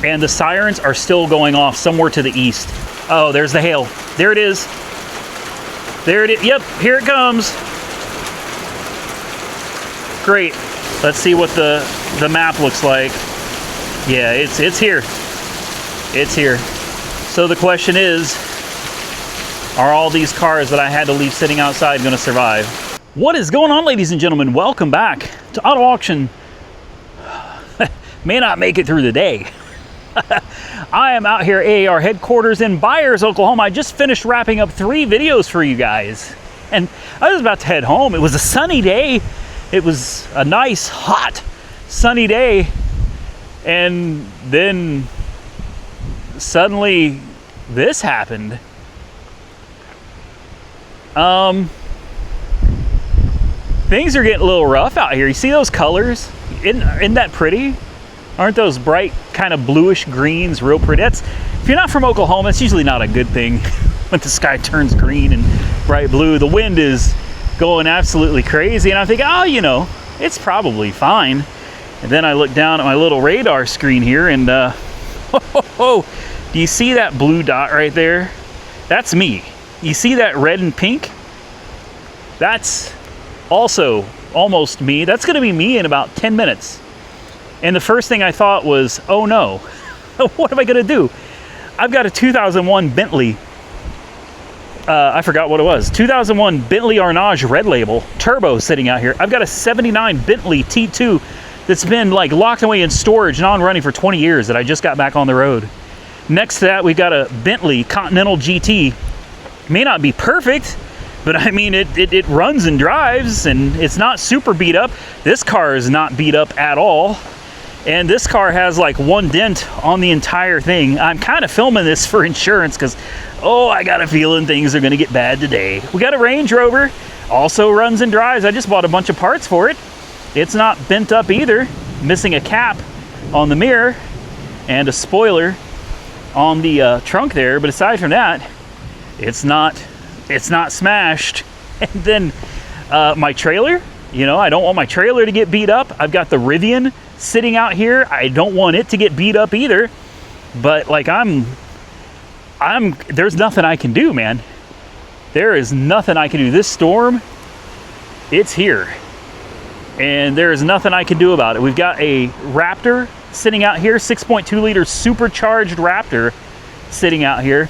and the sirens are still going off somewhere to the east. Oh, there's the hail. There it is. There it is. Yep, here it comes. Great. Let's see what the map looks like. Yeah, it's here. It's here. So the question is, are all these cars that I had to leave sitting outside going to survive? What is going on, ladies and gentlemen? Welcome back to Auto Auction. May not make it through the day. I am out here at AAR headquarters in Byers, Oklahoma. I just finished wrapping up 3 videos for you guys. And I was about to head home. It was a sunny day. It was a nice, hot, sunny day. And then suddenly this happened. Things are getting a little rough out here. You see those colors? Isn't that pretty? Aren't those bright kind of bluish greens real pretty? If you're not from Oklahoma, it's usually not a good thing when the sky turns green and bright blue. The wind is going absolutely crazy, and I think, oh, you know, it's probably fine. And then I look down at my little radar screen here, and do you see that blue dot right there? That's me. You see that red and pink? That's also almost me. That's going to be me in about 10 minutes. And the first thing I thought was, oh no, what am I going to do? I've got a 2001 Bentley, I forgot what it was, 2001 Bentley Arnage Red Label turbo sitting out here. I've got a 79 Bentley T2 that's been like locked away in storage and on running for 20 years that I just got back on the road. Next to that, we've got a Bentley Continental GT. May not be perfect, but I mean, it runs and drives, and it's not super beat up. This car is not beat up at all. And this car has like 1 dent on the entire thing. I'm kind of filming this for insurance because, oh, I got a feeling things are going to get bad today. We got a Range Rover, also runs and drives. I just bought a bunch of parts for it. It's not bent up either. Missing a cap on the mirror and a spoiler on the trunk there. But aside from that, it's not smashed. And then my trailer, you know, I don't want my trailer to get beat up. I've got the Rivian sitting out here. I don't want it to get beat up either. But like there's nothing I can do, man. There is nothing I can do. This storm, it's here. And there is nothing I can do about it. We've got a Raptor sitting out here, 6.2 liter supercharged Raptor sitting out here.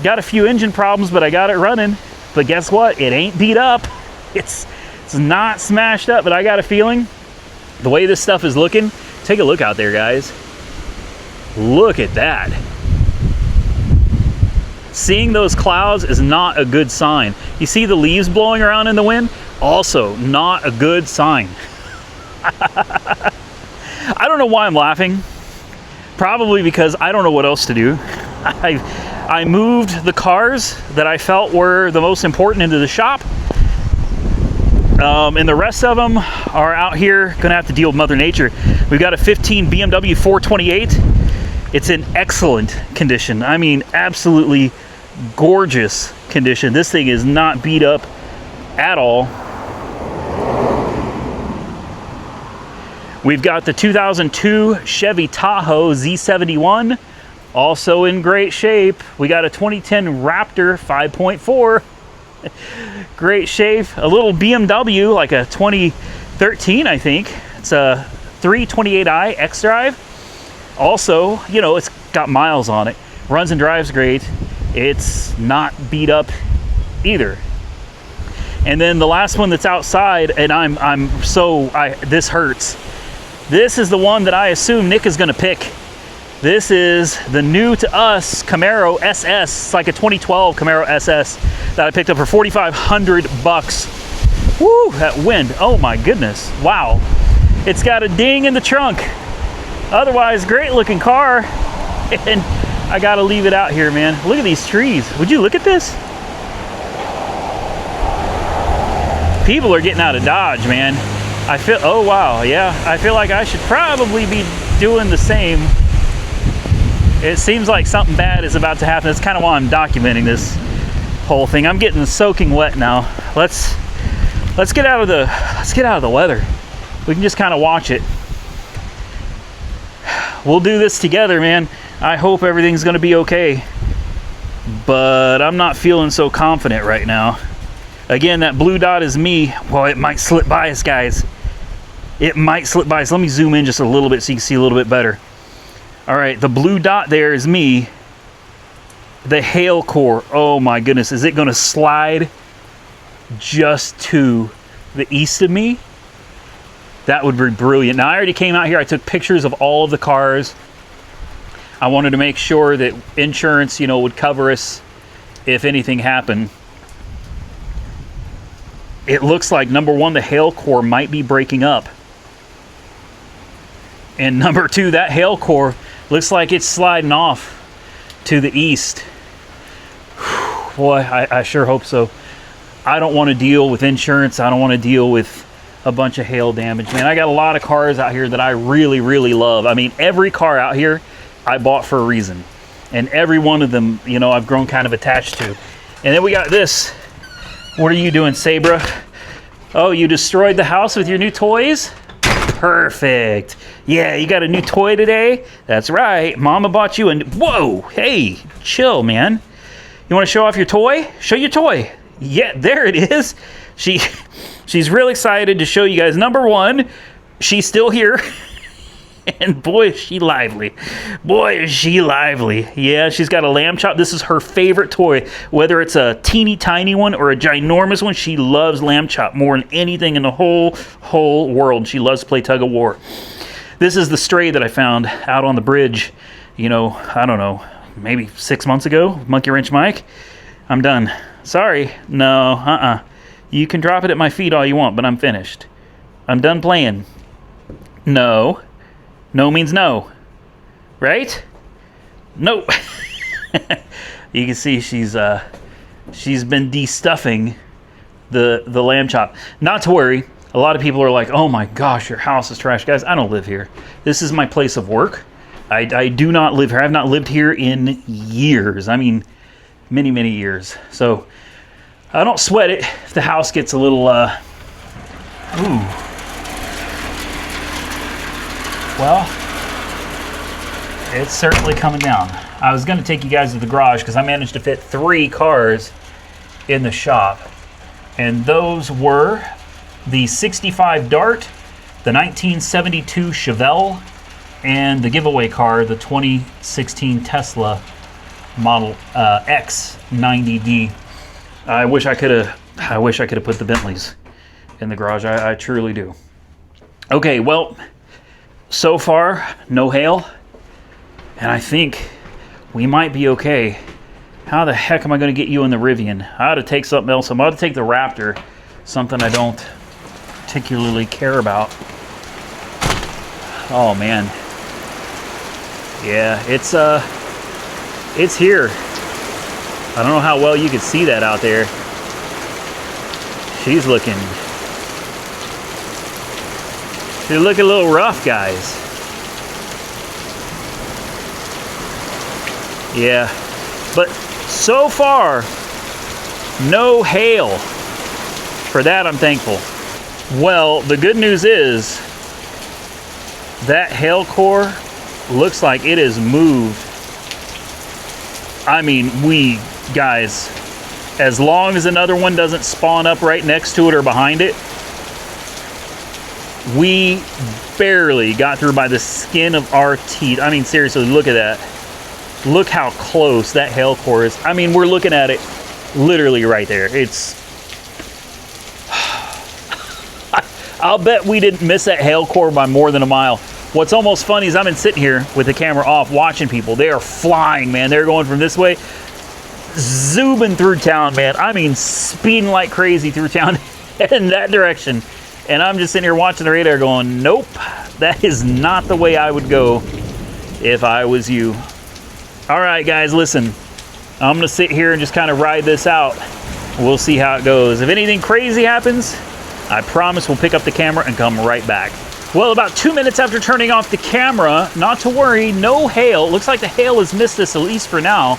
Got a few engine problems, but I got it running. But guess what? It ain't beat up. It's not smashed up, but I got a feeling the way this stuff is looking, take a look out there, guys. Look at that. Seeing those clouds is not a good sign. You see the leaves blowing around in the wind? Also not a good sign. I don't know why I'm laughing. Probably because I don't know what else to do. I moved the cars that I felt were the most important into the shop. And the rest of them are out here gonna have to deal with Mother Nature. We've got a 15 BMW 428. It's in excellent condition. I mean, absolutely gorgeous condition. This thing is not beat up at all. We've got the 2002 Chevy Tahoe Z71, also in great shape. We got a 2010 Raptor 5.4. Great shape. A little BMW, like a 2013, I think. It's a 328i xDrive. Also, you know, it's got miles on it. Runs and drives great. It's not beat up either. And then the last one that's outside, and this hurts. This is the one that I assume Nick is going to pick. This is the new to us Camaro SS. It's like a 2012 Camaro SS that I picked up for $4,500. Woo, that wind. Oh my goodness. Wow. It's got a ding in the trunk. Otherwise, great looking car. And I got to leave it out here, man. Look at these trees. Would you look at this? People are getting out of Dodge, man. I feel, oh wow, yeah. I feel like I should probably be doing the same. It seems like something bad is about to happen. That's kind of why I'm documenting this whole thing. I'm getting soaking wet now. Let's get out of the weather. We can just kind of watch it. we'll do this together, man. I hope everything's gonna be okay, but I'm not feeling so confident right now. Again, that blue dot is me. Well, it might slip by us, guys. It might slip by us. Let me zoom in just a little bit so you can see a little bit better. All right, the blue dot there is me. The hail core, oh my goodness, is it gonna slide just to the east of me? That would be brilliant. Now, I already came out here, I took pictures of all of the cars. I wanted to make sure that insurance, you know, would cover us if anything happened. It looks like, number one, the hail core might be breaking up. And number two, that hail core looks like it's sliding off to the east. Boy, I sure hope so. I don't want to deal with insurance. I don't want to deal with a bunch of hail damage, man. I got a lot of cars out here that I really, really love. I mean, every car out here I bought for a reason. And every one of them, you know, I've grown kind of attached to. And then we got this. What are you doing, Sabra? Oh, you destroyed the house with your new toys? Perfect. Yeah, you got a new toy today? That's right. Mama bought you a... Whoa, hey, chill, man. You want to show off your toy? Show your toy. Yeah, there it is. She's real excited to show you guys. Number one, she's still here. And boy, is she lively. Boy, is she lively. Yeah, she's got a lamb chop. This is her favorite toy. Whether it's a teeny tiny one or a ginormous one, she loves lamb chop more than anything in the whole world. She loves to play tug of war. This is the stray that I found out on the bridge, you know, I don't know, maybe 6 months ago. Monkey Wrench Mike, I'm done. Sorry. No, You can drop it at my feet all you want, but I'm finished. I'm done playing. No. No means no, right? No. You can see she's been de-stuffing the lamb chop. Not to worry. A lot of people are like, oh my gosh, your house is trash. Guys, I don't live here. This is my place of work. I do not live here. I've not lived here in years. I mean, many, many years. So I don't sweat it if the house gets a little, Well, it's certainly coming down. I was going to take you guys to the garage because I managed to fit 3 cars in the shop. And those were the 65 Dart, the 1972 Chevelle, and the giveaway car, the 2016 Tesla Model X90D. I wish I could have put the Bentleys in the garage. I truly do. Okay, well, so far, no hail, and I think we might be okay. How the heck am I going to get you in the Rivian? I ought to take something else. I'm about to take the Raptor, something I don't particularly care about. Oh man, yeah, it's here. I don't know how well you can see that out there. She's looking a little rough, guys. Yeah, but so far, no hail. For that, I'm thankful. Well, the good news is that hail core looks like it is moved. I mean, guys, as long as another one doesn't spawn up right next to it or behind it, we barely got through by the skin of our teeth. I mean, seriously, look at that. Look how close that hail core is. I mean, we're looking at it literally right there. It's... I'll bet we didn't miss that hail core by more than a mile. What's almost funny is I've been sitting here with the camera off watching people. They are flying, man. They're going from this way, zooming through town, man. I mean, speeding like crazy through town in that direction. And I'm just sitting here watching the radar going, nope, that is not the way I would go if I was you. All right, guys, listen. I'm going to sit here and just kind of ride this out. We'll see how it goes. If anything crazy happens, I promise we'll pick up the camera and come right back. Well, about 2 minutes after turning off the camera, not to worry, no hail. Looks like the hail has missed us, at least for now.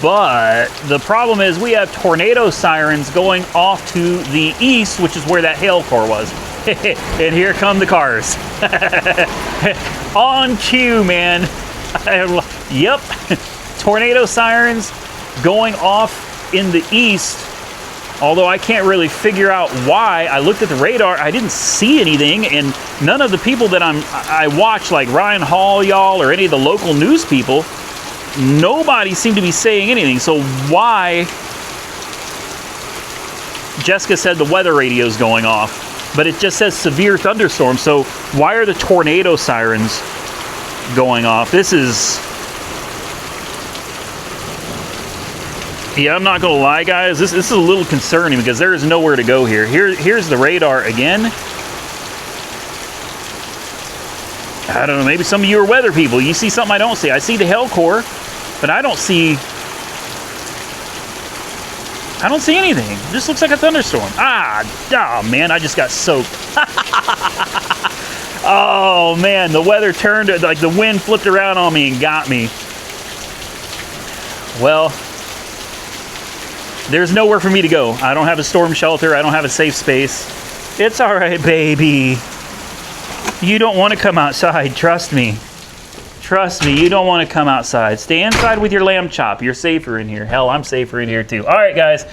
But the problem is we have tornado sirens going off to the east, which is where that hail core was. And here come the cars. On cue, man. Yep. Tornado sirens going off in the east. Although I can't really figure out why. I looked at the radar, I didn't see anything, and none of the people that I watch, like Ryan Hall, y'all, or any of the local news people, nobody seemed to be saying anything. So why? Jessica said the weather radio's going off, but it just says severe thunderstorms. So why are the tornado sirens going off? This is... Yeah, I'm not gonna lie, guys. This is a little concerning because there is nowhere to go here. Here's the radar again. I don't know, maybe some of you are weather people. You see something I don't see. I see the hail core, but I don't see anything. It just looks like a thunderstorm. Oh man, I just got soaked. Oh man, the weather turned, like the wind flipped around on me and got me. Well, there's nowhere for me to go. I don't have a storm shelter. I don't have a safe space. It's all right, baby. You don't want to come outside. Trust me. Trust me, you don't want to come outside. Stay inside with your lamb chop. You're safer in here. Hell, I'm safer in here too. All right, guys.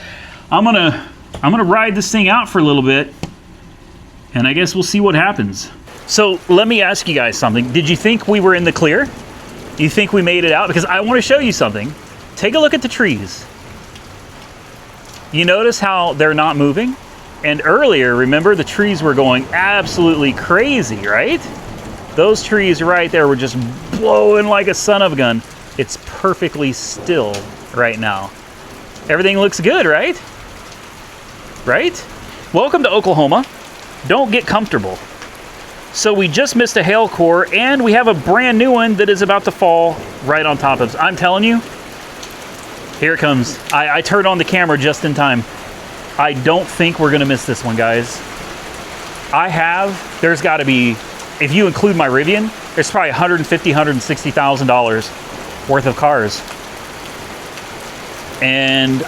I'm gonna ride this thing out for a little bit, and I guess we'll see what happens. So let me ask you guys something. Did you think we were in the clear? Do you think we made it out? Because I want to show you something. Take a look at the trees. You notice how they're not moving? And earlier, remember, the trees were going absolutely crazy, right? Those trees right there were just blowing like a son of a gun. It's perfectly still right now. Everything looks good, right? Right? Welcome to Oklahoma. Don't get comfortable. So we just missed a hail core, and we have a brand new one that is about to fall right on top of us. I'm telling you, here it comes. I turned on the camera just in time. I don't think we're gonna miss this one, guys. There's gotta be, if you include my Rivian, there's probably $150,000, $160,000 worth of cars. And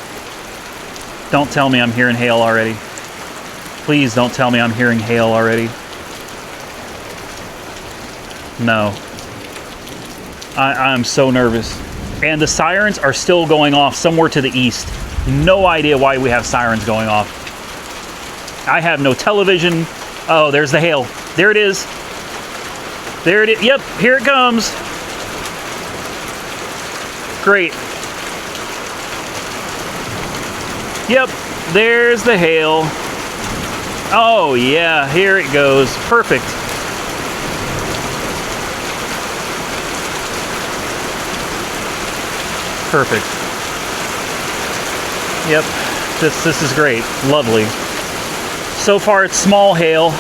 don't tell me I'm hearing hail already. Please don't tell me I'm hearing hail already. No. I'm so nervous. And the sirens are still going off somewhere to the east. No idea why we have sirens going off. I have no television. Oh, there's the hail. There it is. There it is. Yep, here it comes. Great. Yep, there's the hail. Oh yeah, here it goes. Perfect. Perfect. Yep, this is great. Lovely. So far it's small hail.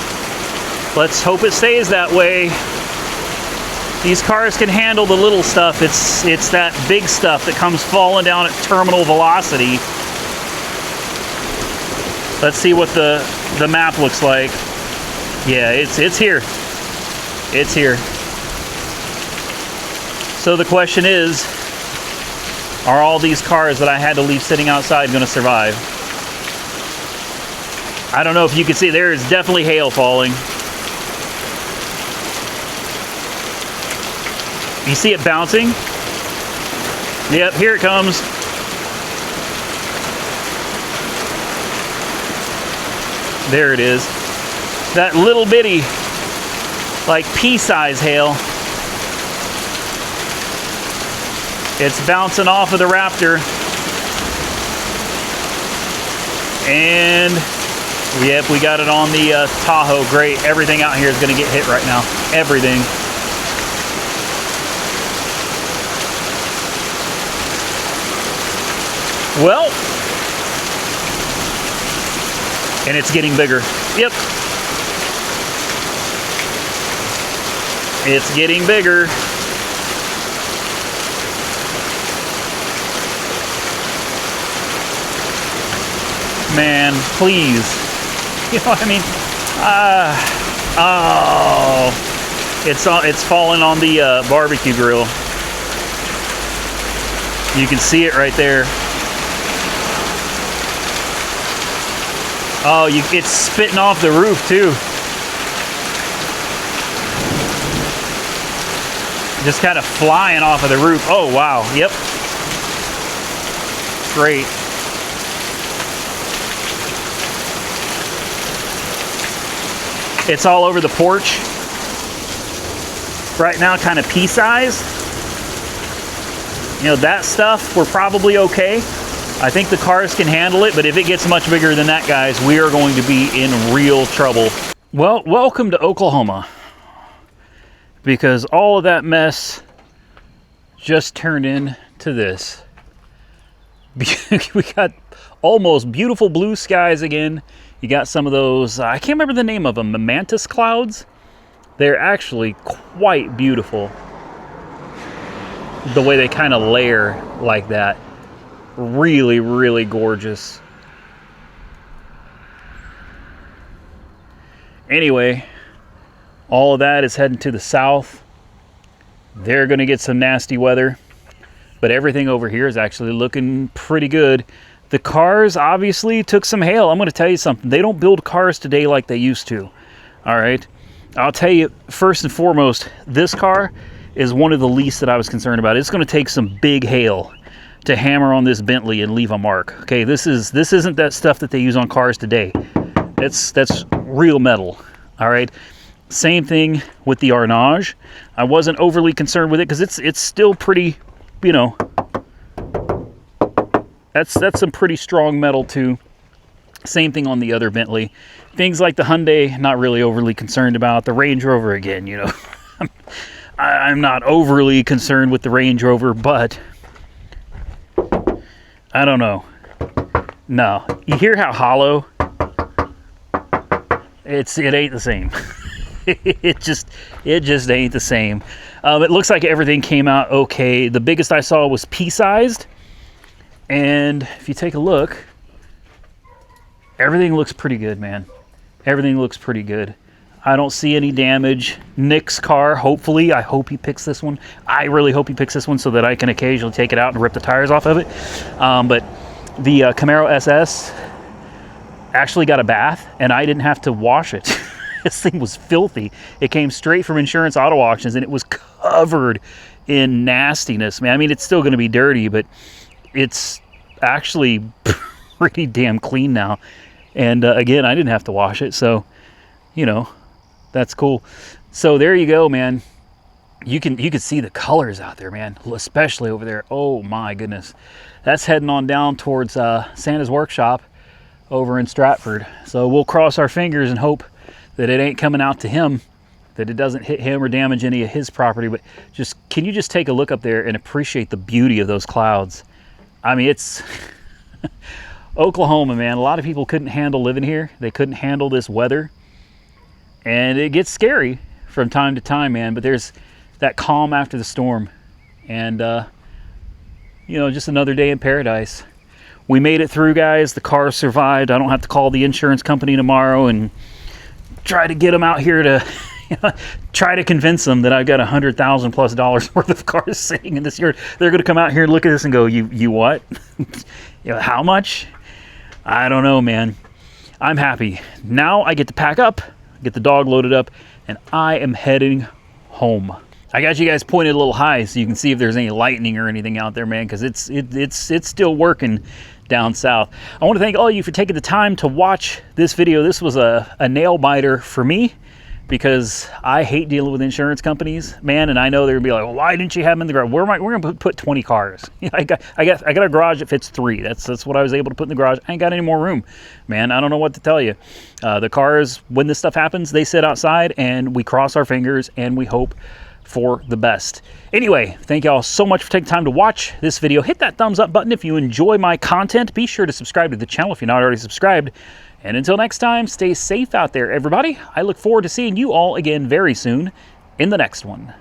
Let's hope it stays that way. These cars can handle the little stuff. It's that big stuff that comes falling down at terminal velocity. Let's see what the map looks like. Yeah, it's here. It's here. So the question is, are all these cars that I had to leave sitting outside going to survive? I don't know if you can see, there is definitely hail falling. You see it bouncing? Yep, here it comes. There it is. That little bitty, like pea-size hail. It's bouncing off of the Raptor. And yep, we got it on the Tahoe. Great. Everything out here is going to get hit right now. Everything. Well, and it's getting bigger. Yep. It's getting bigger. Man, please. You know what I mean? Oh, it's falling on the barbecue grill. You can see it right there. Oh, it's spitting off the roof too. just kind of flying off of the roof. Oh, wow. Yep. Great. It's all over the porch. Right now, kind of pea size. You know, that stuff, we're probably okay. I think the cars can handle it, but if it gets much bigger than that, guys, we are going to be in real trouble. Well, welcome to Oklahoma, because all of that mess just turned into this. We got almost beautiful blue skies again. You got some of those, I can't remember the name of them, mantis clouds. They're actually quite beautiful. The way they kind of layer like that. Really, really gorgeous. Anyway, all of that is heading to the south. They're going to get some nasty weather, but everything over here is actually looking pretty good. The cars obviously took some hail. I'm going to tell you something. They don't build cars today like they used to. All right. I'll tell you, first and foremost, this car is one of the least that I was concerned about. It's going to take some big hail to hammer on this Bentley and leave a mark. Okay, this isn't that stuff that they use on cars today. That's real metal. All right. Same thing with the Arnage. I wasn't overly concerned with it because it's still pretty, you know, that's some pretty strong metal too. Same thing on the other Bentley. Things like the Hyundai, not really overly concerned about. The Range Rover, again, you know, I'm not overly concerned with the Range Rover, but I don't know. No, you hear how hollow? It ain't the same. it just ain't the same. It looks like everything came out okay. The biggest I saw was pea-sized, and if you take a look, everything looks pretty good, man. Everything looks pretty good. I don't see any damage. Nick's car, hopefully, I hope he picks this one. I really hope he picks this one so that I can occasionally take it out and rip the tires off of it. But the Camaro SS actually got a bath, and I didn't have to wash it. This thing was filthy. It came straight from insurance auto auctions, and it was covered in nastiness, man. I mean, it's still going to be dirty, but it's actually pretty damn clean now. And again, I didn't have to wash it, so, you know, that's cool. So there you go, man. You can see the colors out there, man, especially over there. Oh my goodness. That's heading on down towards Santa's workshop over in Stratford. So we'll cross our fingers and hope that it ain't coming out to him, that it doesn't hit him or damage any of his property. But can you just take a look up there and appreciate the beauty of those clouds? I mean, it's Oklahoma, man. A lot of people couldn't handle living here. They couldn't handle this weather. And it gets scary from time to time, man. But there's that calm after the storm. And, you know, just another day in paradise. We made it through, guys. The car survived. I don't have to call the insurance company tomorrow and try to get them out here to try to convince them that I've got $100,000+ worth of cars sitting in this yard. They're going to come out here and look at this and go, you what? You know, how much? I don't know, man. I'm happy. Now I get to pack up, get the dog loaded up, and I am heading home. I got you guys pointed a little high so you can see if there's any lightning or anything out there, man, because it's still working down south. I want to thank all of you for taking the time to watch this video. This was a nail biter for me, because I hate dealing with insurance companies, man, and I know they're gonna be like, well, why didn't you have them in the garage? We're gonna put 20 cars. I got a garage that fits 3. That's what I was able to put in the garage. I ain't got any more room, man. I don't know what to tell you. The cars, when this stuff happens, they sit outside and we cross our fingers and we hope for the best. Anyway, thank y'all so much for taking time to watch this video. Hit that thumbs up button if you enjoy my content. Be sure to subscribe to the channel if you're not already subscribed. And until next time, stay safe out there, everybody. I look forward to seeing you all again very soon in the next one.